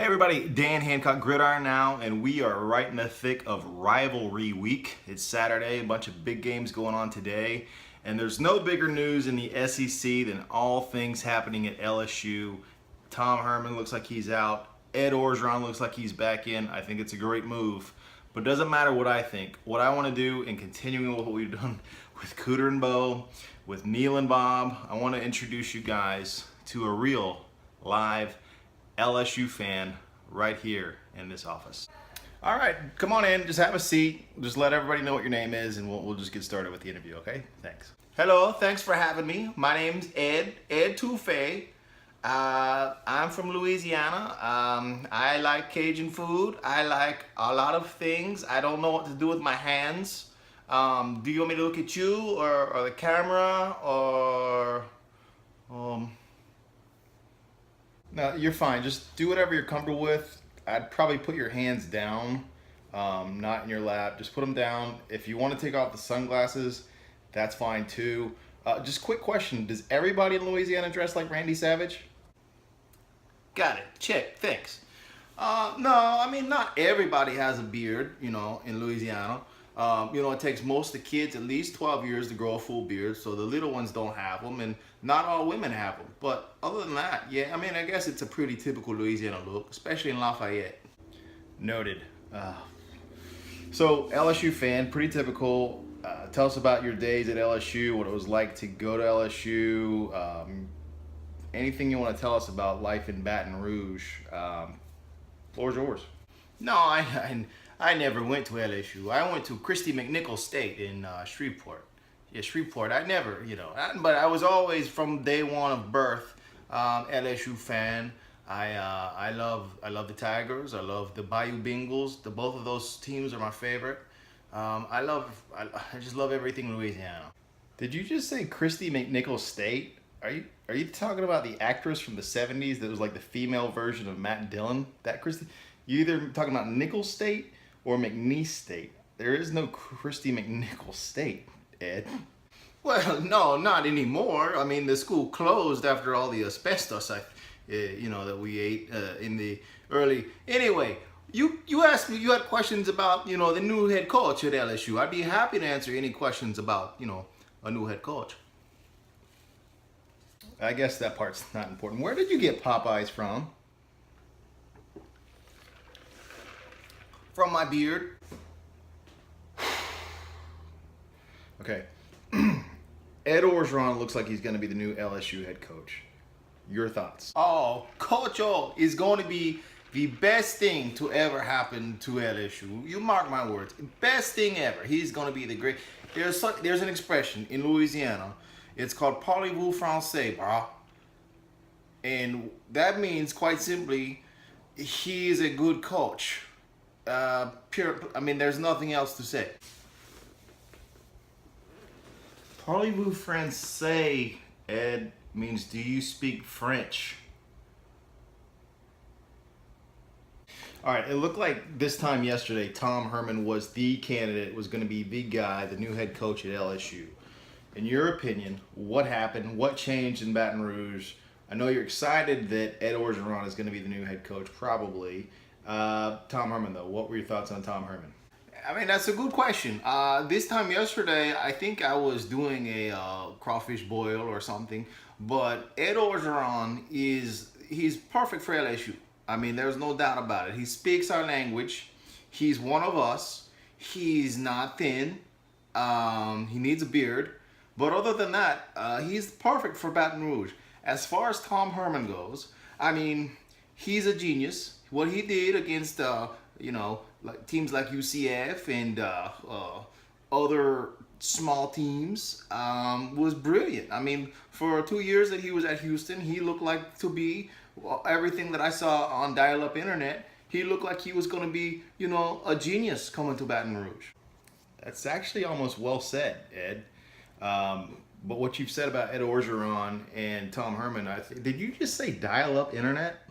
Everybody, Dan Hancock, GridIron now, and we are right in the thick of rivalry week. It's Saturday, a bunch of big games going on today, and there's no bigger news in the SEC than all things happening at LSU. Tom Herman looks like he's out. Ed Orgeron looks like he's back in. I think it's a great move, but it doesn't matter what I think. What I want to do, in continuing what we've done with Cooter and Bo, with Neil and Bob, I want to introduce you guys to a real live LSU fan right here in this office. All right, come on in, just have a seat. Just let everybody know what your name is and we'll just get started with the interview, okay? Thanks. Hello, thanks for having me. My name's Ed Touffe. I'm from Louisiana. I like Cajun food. I like a lot of things. I don't know what to do with my hands. Do you want me to look at you or the camera or... No, you're fine. Just do whatever you're comfortable with. I'd probably put your hands down, not in your lap. Just put them down. If you want to take off the sunglasses, that's fine too. Just quick question. Does everybody in Louisiana dress like Randy Savage? Got it. Check. Thanks. No, I mean, not everybody has a beard, you know, in Louisiana. You know, it takes most of the kids at least 12 years to grow a full beard, so the little ones don't have them, and not all women have them. But other than that, yeah, I mean, I guess it's a pretty typical Louisiana look, especially in Lafayette. Noted. So, LSU fan, pretty typical. Tell us about your days at LSU, what it was like to go to LSU, anything you want to tell us about life in Baton Rouge. Floor's yours. No, I never went to LSU. I went to Christy McNichol State in Shreveport. Yeah, Shreveport. I never, you know, but I was always from day one of birth LSU fan. I love the Tigers. I love the Bayou Bengals. Both of those teams are my favorite. I just love everything Louisiana. Did you just say Christy McNichol State? Are you talking about the actress from the 70s that was like the female version of Matt Dillon? That Christy? You either talking about Nichols State or McNeese State. There is no Christy McNichol State, Ed. Well, no, not anymore. I mean, the school closed after all the asbestos, you know, that we ate in the early. Anyway, you asked me. You had questions about, you know, the new head coach at LSU. I'd be happy to answer any questions about, you know, a new head coach. I guess that part's not important. Where did you get Popeyes from? From my beard. Okay. Ed Orgeron looks like he's going to be the new LSU head coach. Your thoughts? Oh, Coach O is going to be the best thing to ever happen to LSU. You mark my words. Best thing ever. He's going to be the great. There's an expression in Louisiana. It's called parlez-vous français, brah. And that means, quite simply, he is a good coach. I mean, there's nothing else to say. Parlez-vous français, Ed, means do you speak French? All right, it looked like this time yesterday, Tom Herman was the candidate, was going to be the guy, the new head coach at LSU. In your opinion, what happened? What changed in Baton Rouge? I know you're excited that Ed Orgeron is going to be the new head coach, probably. Tom Herman, though, what were your thoughts on Tom Herman? I mean, that's a good question. This time yesterday, I think I was doing a crawfish boil or something, but Ed Orgeron he's perfect for LSU. I mean, there's no doubt about it. He speaks our language. He's one of us. He's not thin. He needs a beard. But other than that, he's perfect for Baton Rouge. As far as Tom Herman goes, I mean, he's a genius. What he did against, you know, like teams like UCF and other small teams was brilliant. I mean, for 2 years that he was at Houston, he looked like to be everything that I saw on dial-up internet. He looked like he was going to be, you know, a genius coming to Baton Rouge. That's actually almost well said, Ed. But what you've said about Ed Orgeron and Tom Herman, did you just say dial-up internet?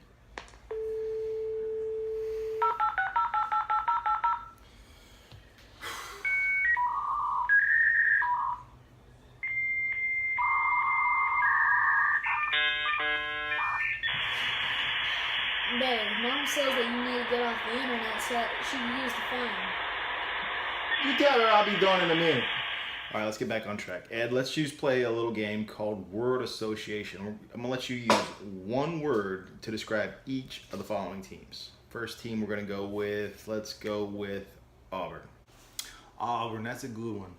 No. Hey, Mom says that you need to get off the internet so that she can use the phone. You tell her I'll be done in a minute. All right, let's get back on track. Ed, let's play a little game called word association. I'm gonna let you use one word to describe each of the following teams. First team we're gonna go with, let's go with Auburn. Auburn, that's a good one.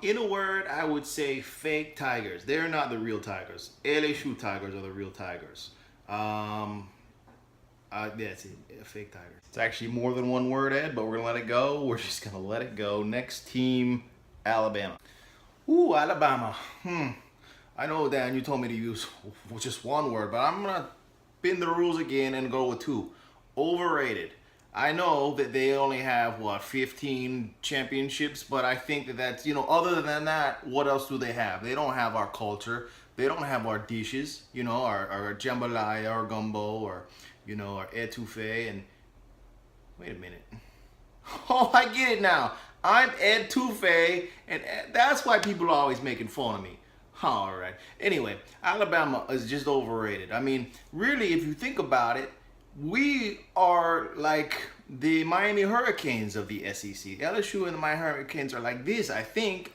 In a word, I would say fake Tigers. They're not the real Tigers. LSU Tigers are the real Tigers. That's it, fake Tigers. It's actually more than one word, Ed, but we're gonna let it go. We're just gonna let it go. Next team, Alabama. Ooh, Alabama. I know, Dan, you told me to use just one word, but I'm gonna bend the rules again and go with two. Overrated. I know that they only have, 15 championships, but I think that that's, other than that, what else do they have? They don't have our culture. They don't have our dishes, our jambalaya or gumbo or, our Ed Touffe. And wait a minute. Oh, I get it now. I'm Ed Touffe, and that's why people are always making fun of me. All right. Anyway, Alabama is just overrated. I mean, really, if you think about it, we are like the Miami Hurricanes of the SEC. LSU and the Miami Hurricanes are like this, I think.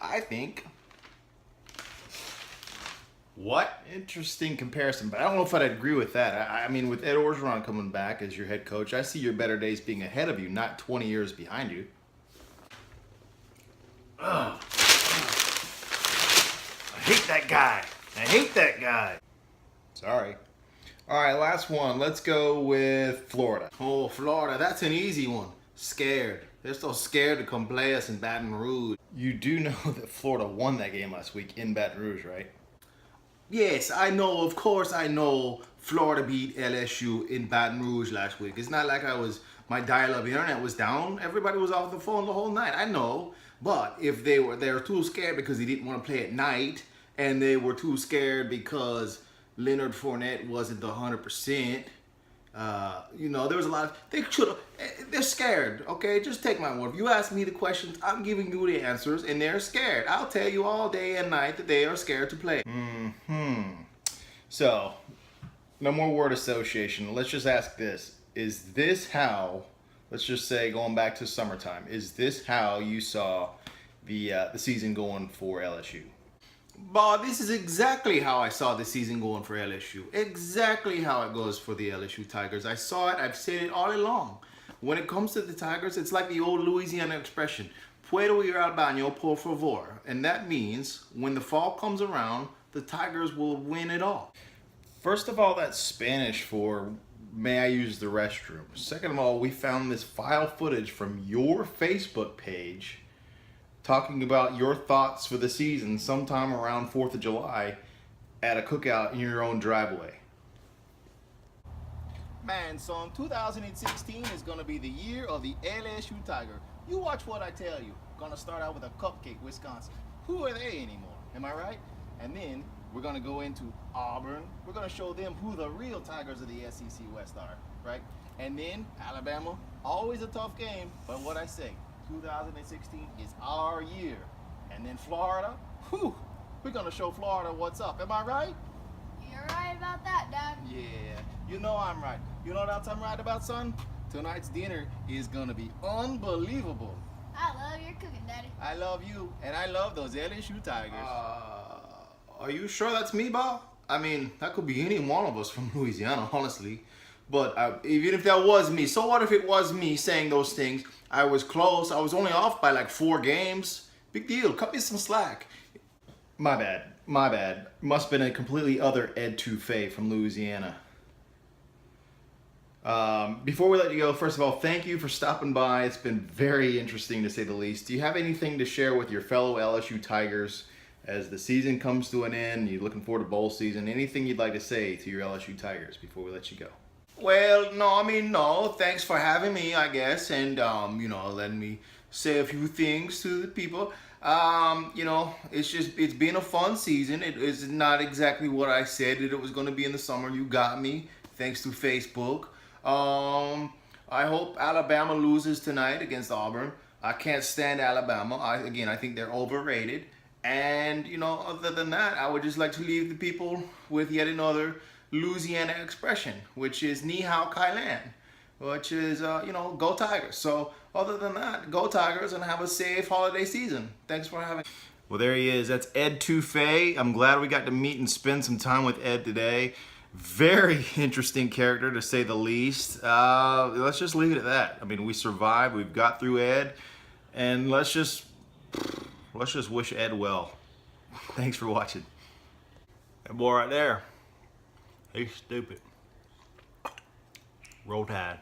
What? Interesting comparison, but I don't know if I'd agree with that. I mean, with Ed Orgeron coming back as your head coach, I see your better days being ahead of you, not 20 years behind you. Ugh. I hate that guy. Sorry. All right, last one. Let's go with Florida. Oh, Florida, that's an easy one. Scared. They're so scared to come play us in Baton Rouge. You do know that Florida won that game last week in Baton Rouge, right? Yes, I know. Of course, I know Florida beat LSU in Baton Rouge last week. It's not like my dial-up internet was down. Everybody was off the phone the whole night. I know. But if they're too scared because they didn't want to play at night, and they were too scared because Leonard Fournette wasn't 100%. There was a lot of, they're scared, okay? Just take my word. If you ask me the questions, I'm giving you the answers, and they're scared. I'll tell you all day and night that they are scared to play. So, no more word association. Let's just ask this. Is this how, let's just say going back to summertime, is this how you saw the season going for LSU? Bob, this is exactly how I saw the season going for LSU. Exactly how it goes for the LSU Tigers. I saw it. I've said it all along. When it comes to the Tigers, it's like the old Louisiana expression, Puedo ir al baño, por favor. And that means when the fall comes around, the Tigers will win it all. First of all, that's Spanish for may I use the restroom. Second of all, we found this file footage from your Facebook page talking about your thoughts for the season sometime around 4th of July at a cookout in your own driveway. Man, son, 2016 is going to be the year of the LSU Tiger. You watch what I tell you. Going to start out with a cupcake, Wisconsin. Who are they anymore? Am I right? And then we're going to go into Auburn. We're going to show them who the real Tigers of the SEC West are, right? And then Alabama, always a tough game, but what I say, 2016 is our year. And then Florida, we're gonna show Florida what's up. Am I right? You're right about that, Dad. Yeah, you know I'm right. You know what else I'm right about, son? Tonight's dinner is gonna be unbelievable. I love your cooking, Daddy. I love you, and I love those LSU Tigers. Are you sure that's me, Bob? I mean, that could be any one of us from Louisiana, honestly. But even if that was me, so what if it was me saying those things? I was close. I was only off by like 4 games. Big deal. Cut me some slack. My bad. Must have been a completely other Ed Touffe from Louisiana. Before we let you go, first of all, thank you for stopping by. It's been very interesting to say the least. Do you have anything to share with your fellow LSU Tigers as the season comes to an end? You're looking forward to bowl season. Anything you'd like to say to your LSU Tigers before we let you go? Well, no. Thanks for having me, I guess, and letting me say a few things to the people. It's been a fun season. It is not exactly what I said that it was going to be in the summer. You got me, thanks to Facebook. I hope Alabama loses tonight against Auburn. I can't stand Alabama. I think they're overrated. And other than that, I would just like to leave the people with yet another Louisiana expression, which is Ni Hao Kai Lan, which is, go Tigers. So other than that, go Tigers and have a safe holiday season. Thanks for having. Well, there he is. That's Ed Touffe. I'm glad we got to meet and spend some time with Ed today. Very interesting character, to say the least. Let's just leave it at that. I mean, we survived. We've got through Ed, and let's just wish Ed well. Thanks for watching. That boy right there, he's stupid. Roll Tide.